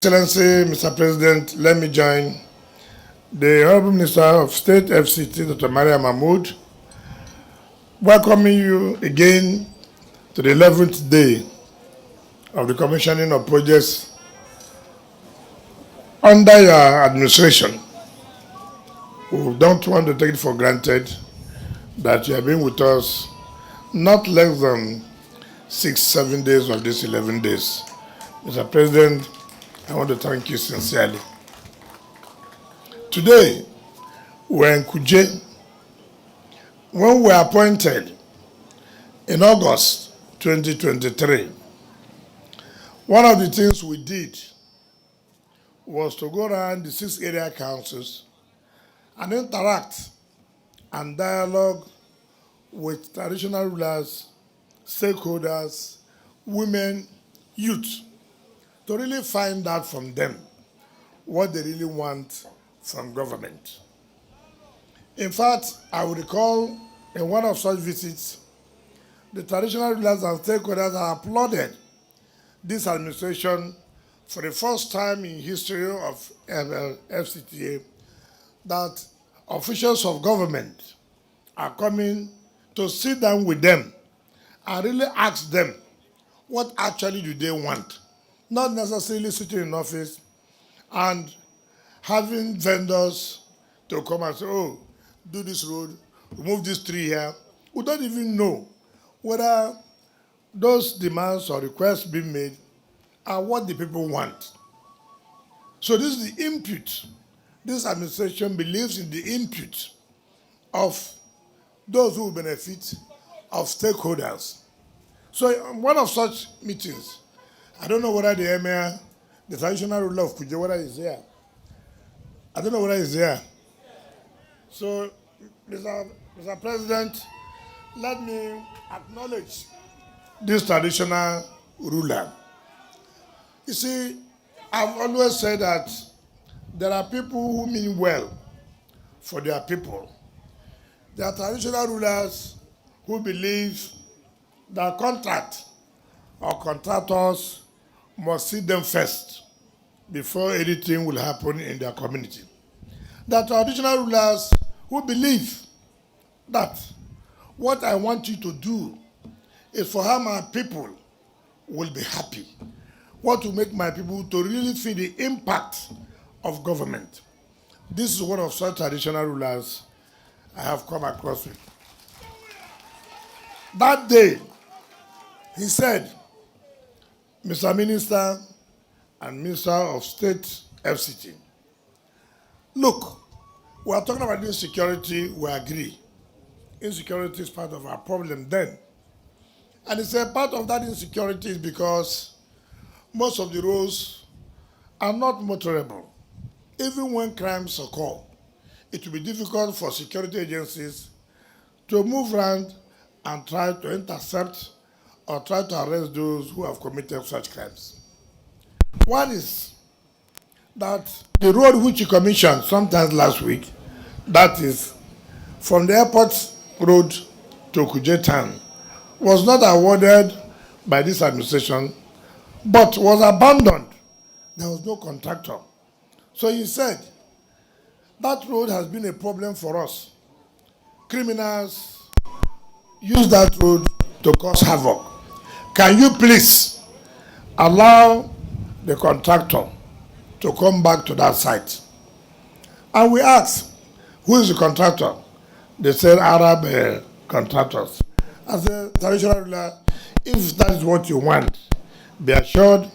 Excellency, Mr. President, let me join the Honorable Minister of State FCT, Dr. Maria Mahmood, welcoming you again to the 11th day of the commissioning of projects under your administration. We don't want to take it for granted that you have been with us not less than 6-7 days of these 11 days. Mr. President, I want to thank you sincerely. Today, we're in Kuje. When we were appointed in August 2023, one of the things we did was to go around the 6 area councils and interact and dialogue with traditional rulers, stakeholders, women, youth, to really find out from them what they really want from government. In fact, I would recall in one of such visits, the traditional rulers and stakeholders have applauded this administration for the first time in history of FCTA that officials of government are coming to sit down with them and really ask them what actually do they want. Not necessarily sitting in office and having vendors to come and say, oh, do this road, remove this tree here. We don't even know whether those demands or requests being made are what the people want. So this is the input. This administration believes in the input of those who will benefit, of stakeholders. So in one of such meetings, I don't know whether the emir, the traditional ruler of Kuje, whether he's here. I don't know whether he's here. So, Mr. President, let me acknowledge this traditional ruler. You see, I've always said that there are people who mean well for their people. There are traditional rulers who believe that contract or contractors must see them first before anything will happen in their community. There are traditional rulers who believe that what I want you to do is for how my people will be happy. What will make my people to really feel the impact of government. This is one of such traditional rulers I have come across with. That day, he said, Mr. Minister and Minister of State FCT, look, we are talking about insecurity, we agree. Insecurity is part of our problem then. And he said part of that insecurity is because most of the roads are not motorable. Even when crimes occur, it will be difficult for security agencies to move around and try to intercept or try to arrest those who have committed such crimes. One is that the road which you commissioned sometimes last week, that is from the airport road to Kuje town, was not awarded by this administration, but was abandoned. There was no contractor. So he said, that road has been a problem for us. Criminals use that road to cause havoc. Can you please allow the contractor to come back to that site? And we asked, who is the contractor? They said Arab contractors. As a traditional ruler, if that is what you want, be assured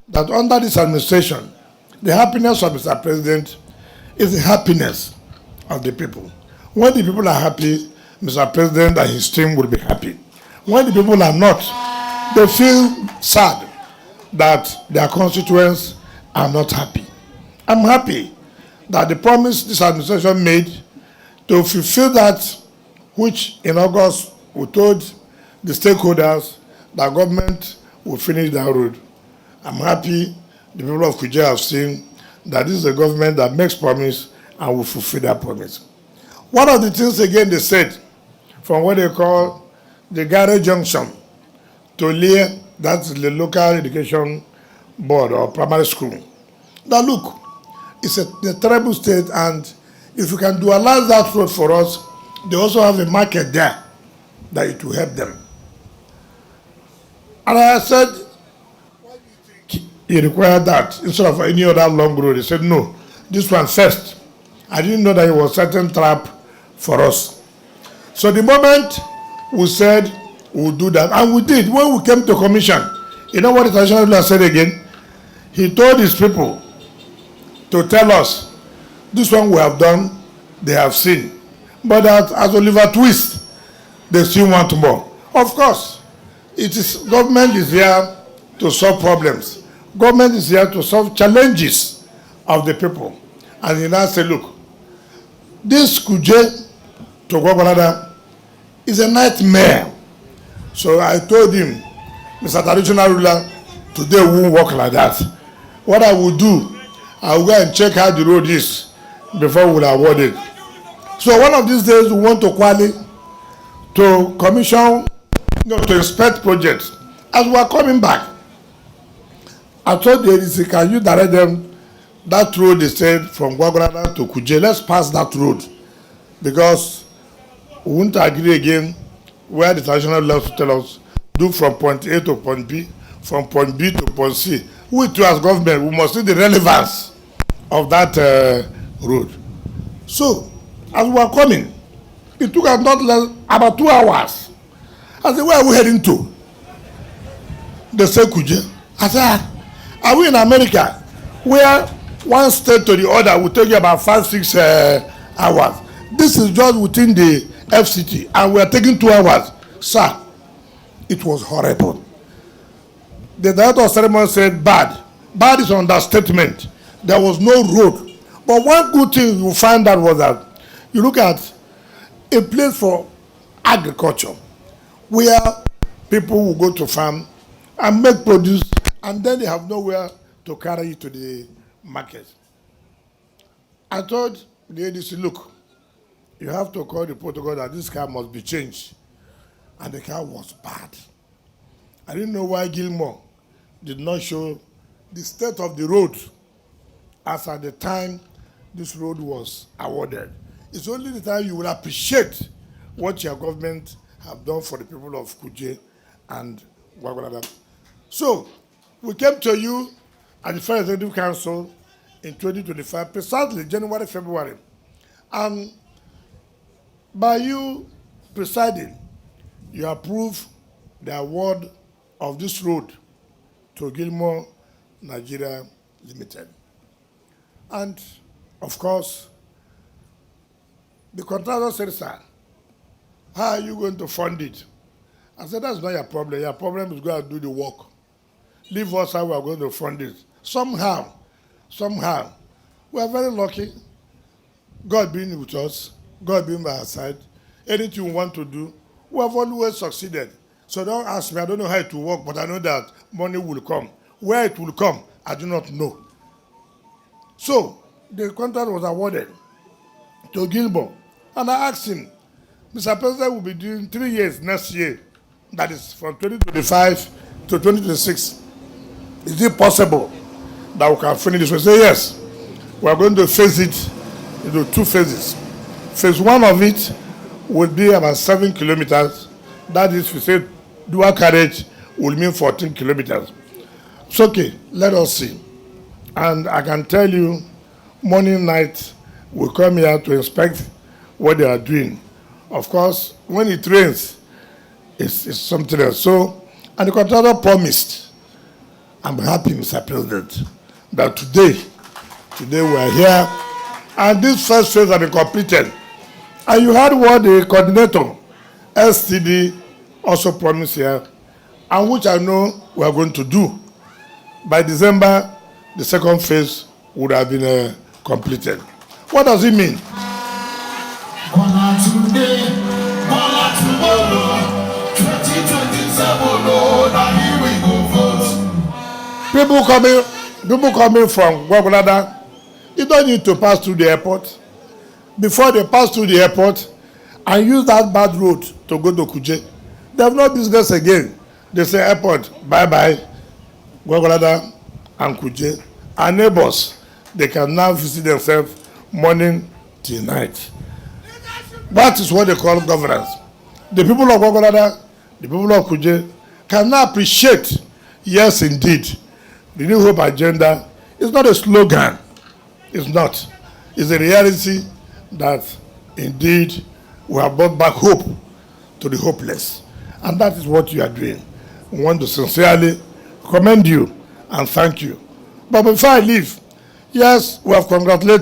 that under this administration, the happiness of Mr. President is the happiness of the people. When the people are happy, Mr. President and his team will be happy. When the people are not, they feel sad that their constituents are not happy. I'm happy that the promise this administration made to fulfill that which in August we told the stakeholders that government will finish that road. I'm happy the people of Kuje have seen that this is a government that makes promise and will fulfill that promise. One of the things again they said from what they call the Gare Junction to Lear, that's the local education board or primary school. that look, it's a terrible state, and if you can dualize that road for us, they also have a market there that it will help them. And I said, why do you think you require that instead of any other long road? He said, no, this one first. I didn't know that it was a certain trap for us. So the moment we said we'll do that, and we did, when we came to commission, you know what the traditional ruler said again? He told his people to tell us, this one we have done, they have seen. But that as Oliver Twist, they still want more. Of course, government is here to solve problems. Government is here to solve challenges of the people. And he now said, look, this Kuje to Gwagwalada is a nightmare. So I told him, Mr. Traditional Ruler, today we won't work like that. What I will do, I will go and check how the road is before we will award it. So one of these days we want to Kwali to commission, to inspect projects. As we are coming back, I told the ADC, can you direct them that road, they said, from Gwagwalada to Kuje, let's pass that road, because we won't agree again where the traditional laws tell us do from point A to point B, from point B to point C. We too as government, we must see the relevance of that road. So, as we were coming, it took us not less about 2 hours. I said, where are we heading to? They said Kuje. I said, are we in America, where one state to the other will take you about 5-6 hours? This is just within the FCT, and we are taking 2 hours. Sir, it was horrible. The director of ceremony said bad. Bad is understatement. There was no road. But one good thing you find out was that you look at a place for agriculture, where people will go to farm and make produce, and then they have nowhere to carry it to the market. I told the ADC, look, you have to call the protocol that this car must be changed. And the car was bad. I didn't know why Gilmore did not show the state of the road as at the time this road was awarded. It's only the time you will appreciate what your government have done for the people of Kuje and Gwagwalada. So, we came to you at the Federal Executive Council in 2025, precisely January, February. And by you presiding, you approve the award of this road to Gilmore Nigeria Limited. And of course, the contractor said, sir, how are you going to fund it? I said, that's not your problem. Your problem is go and do the work. Leave us how we are going to fund it. Somehow, we are very lucky. God being with us, God being by our side. Anything we want to do, we have always succeeded. So don't ask me, I don't know how it will work, but I know that money will come. Where it will come, I do not know. So the contract was awarded to Gilmore. And I asked him, Mr. President will be doing 3 years next year. That is from 2025 to 2026. Is it possible that we can finish this? We say yes. We are going to phase it into 2 phases. Phase 1 of it will be about 7 kilometers. That is, we say dual carriage will mean 14 kilometers. It's okay, let us see. And I can tell you, morning, night, we come here to inspect what they are doing. Of course, when it rains, it's something else. So, and the contractor promised, I'm happy, Mr. President, that today we are here, and this first phase has been completed. And you heard what the coordinator, STD, also promised here, and which I know we are going to do. By December, the second phase would have been completed. What does it mean? People coming from Gwagwalada, you don't need to pass through the airport. Before they pass through the airport and use that bad road to go to Kuje, they have no business again. They say airport, bye-bye, Gwagwalada and Kuje. Our neighbors, they can now visit themselves morning till night. That is what they call governance. The people of Ogorada, the people of Kuje can now appreciate, yes, indeed, the New Hope agenda is not a slogan. It's not. It's a reality that indeed we have brought back hope to the hopeless. And that is what you are doing. We want to sincerely commend you and thank you. But before I leave, yes, we have congratulated